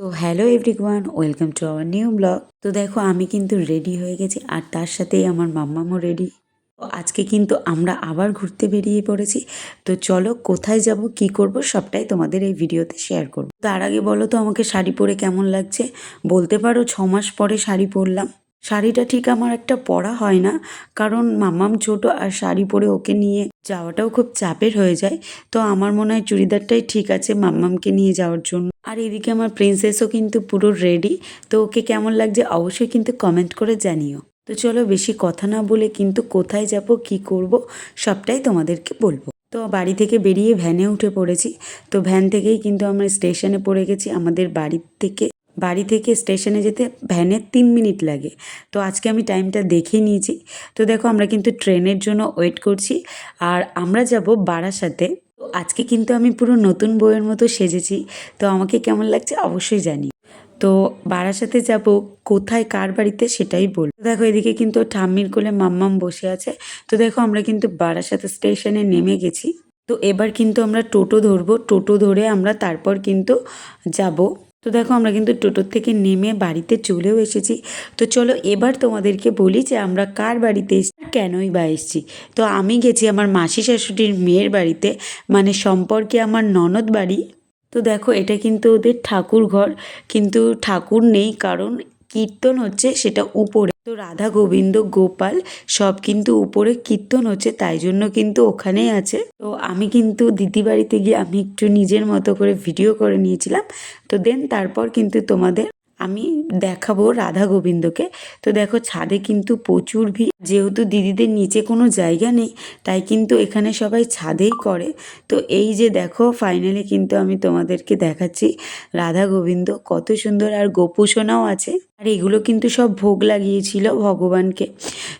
তো hello everyone, welcome to our new blog. তো দেখো আমি কিন্তু রেডি হয়ে গেছি আর তার সাথেই আমার মাম্মামও রেডি। তো আজকে কিন্তু আমরা আবার ঘুরতে বেরিয়ে পড়েছি। তো চলো কোথায় যাব কি করব সবটাই তোমাদের এই ভিডিওতে শেয়ার করব। তার আগে বলো তো আমাকে শাড়ি পরে কেমন লাগছে? বলতে পারো 6 মাস পরে শাড়ি পরলাম। শাড়িটা ঠিক আমার একটা পরা হয় না, কারণ মাম্মাম ছোট আর শাড়ি পরে ওকে নিয়ে যাওয়াটাও খুব চাপের হয়ে যায়। তো আমার মনে হয় চুড়িদারটাই ঠিক আছে মাম্মামকে নিয়ে যাওয়ার জন্য। আর এদিকে আমার প্রিন্সেসও কিন্তু পুরো রেডি। তো ওকে কেমন লাগছে অবশ্যই কিন্তু কমেন্ট করে জানিও। তো চলো বেশি কথা না বলে কিন্তু কোথায় যাব কি করব সবটাই তোমাদেরকে বলবো। তো বাড়ি থেকে বেরিয়ে ভ্যানে উঠে পড়েছি। তো ভ্যান থেকেই কিন্তু আমরা স্টেশনে পড়ে গেছি। আমাদের বাড়ি থেকে স্টেশনে যেতে ভ্যানের 3 মিনিট লাগে। তো আজকে আমি টাইমটা দেখে নিয়েছি। তো দেখো আমরা কিন্তু ট্রেনের জন্য ওয়েট করছি আর আমরা যাব বারাসাতে। তো আজকে কিন্তু আমি পুরো নতুন বউয়ের মতো সেজেছি। তো আমাকে কেমন লাগছে অবশ্যই জানি। তো বারাসাতে যাব, কোথায় কার বাড়িতে সেটাই বলবো। দেখো এদিকে কিন্তু ঠাম্মির কোলে মাম্মাম বসে আছে। তো দেখো আমরা কিন্তু বারাসাতে স্টেশনে নেমে গেছি। তো এবার কিন্তু আমরা টোটো ধরবো, টোটো ধরে আমরা তারপর কিন্তু যাব। তো দেখো আমরা কিন্তু টোটোর থেকে নেমে বাড়িতে চলেও এসেছি। তো চলো এবার তোমাদেরকে বলি যে আমরা কার বাড়িতে এসেছি আর কেনই বা এসেছি। তো আমি গেছি আমার মাসি শাশুড়ির মেয়ের বাড়িতে, মানে সম্পর্কে আমার ননদ বাড়ি। তো দেখো এটা কিন্তু ওদের ঠাকুর ঘর, কিন্তু ঠাকুর নেই কারণ কীর্তন হচ্ছে সেটা উপরে। তো রাধা গোবিন্দ গোপাল সব কিন্তু উপরে কীর্তন হচ্ছে, তাই জন্য কিন্তু ওখানেই আছে। তো আমি কিন্তু দিদি বাড়িতে গিয়ে আমি একটু নিজের মতো করে ভিডিও করে নিয়েছিলাম। তো দেন তারপর কিন্তু তোমাদের আমি দেখাবো রাধা গোবিন্দকে। তো দেখো ছাদে কিন্তু প্রচুর ভিড়, যেহেতু দিদিদের নিচে কোনো জায়গা নেই তাই কিন্তু এখানে সবাই ছাদেই করে। তো এই যে দেখো ফাইনালি কিন্তু আমি তোমাদেরকে দেখাচ্ছি রাধা গোবিন্দ কত সুন্দর, আর গোপুসোনাও আছে। আর এগুলো কিন্তু সব ভোগ লাগিয়েছিল ভগবানকে।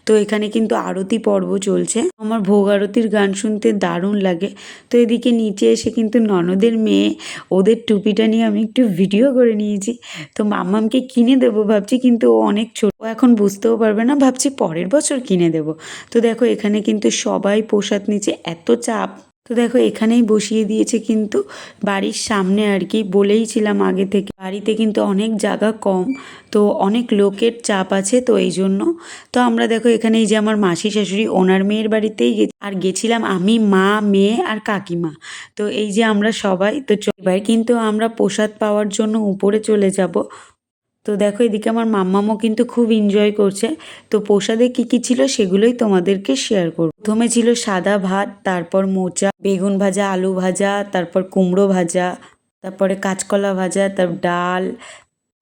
তো এখানে কিন্তু আরতি পর্ব চলছে। আমার ভোগ আরতির গান শুনতে দারুণ লাগে। তো এদিকে নিচে এসে কিন্তু ননদের মেয়ে ওদের টুপিটা নিয়ে আমি একটু ভিডিও করে নিয়েছি। তো মাম্মামকে কিনে দেবো ভাবছি, কিন্তু ও অনেক ছোট, ও এখন বুঝতেও পারবে না, ভাবছি পরের বছর কিনে দেবো। তো দেখো এখানে কিন্তু সবাই প্রসাদ নিচে, এত চাপ। তো দেখো এখানেই বসিয়ে দিয়েছে কিন্তু বাড়ির সামনে আর কি, বলেইছিলাম আগে থেকে বাড়িতে কিন্তু অনেক জায়গা কম, তো অনেক লোকের চাপ আছে, তো এই জন্য। তো আমরা দেখো এখানে এই যে আমার মাসি শাশুড়ি ওনার মেয়ের বাড়িতেই গেছি, আর গেছিলাম আমি মা মেয়ে আর কাকিমা। তো এই যে আমরা সবাই, তো এবার কিন্তু আমরা প্রসাদ পাওয়ার জন্য উপরে চলে যাব। তো দেখো এদিকে আমার মাম্মামও কিন্তু খুব এনজয় করছে। তো প্রসাদে কি কি ছিল সেগুলোই তোমাদেরকে শেয়ার করব। প্রথমে ছিল সাদা ভাত, তারপর মোচা, বেগুন ভাজা, আলু ভাজা, তারপর কুমড়ো ভাজা, তারপরে কাঁচকলা ভাজা, তারপর ডাল,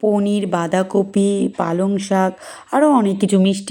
পনির, বাঁধাকপি, পালং শাক, আরও অনেক কিছু, মিষ্টি